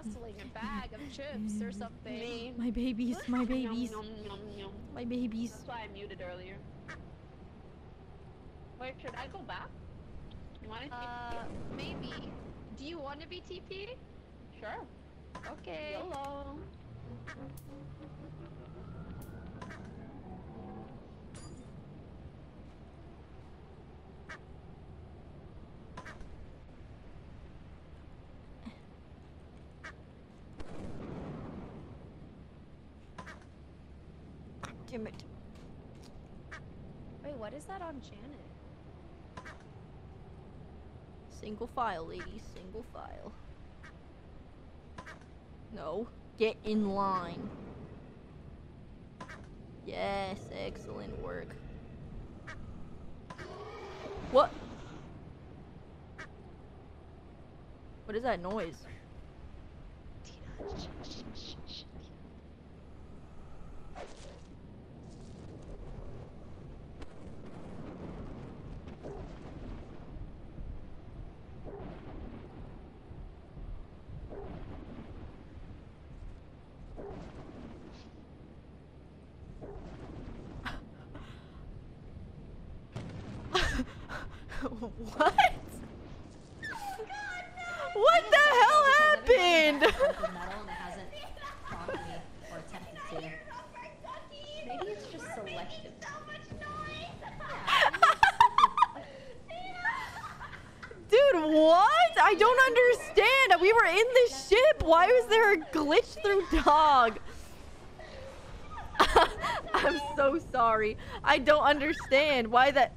rustling a bag of chips or something. Me. My babies, my babies, Yum, yum, yum, yum. my babies. That's why I muted earlier. Wait, should I go back? You want to Maybe. Do you want to be TP? Sure. Okay. YOLO. Damn it. Wait, what is that on Janet? Single file, ladies. Single file. No. Get in line. Yes, excellent work. What? What is that noise? Tina, shh. What? What the hell happened? Maybe it's just selective. Dude, what? I don't understand. We were in the ship. Why was there a glitch through dog? I'm so sorry. I don't understand why that...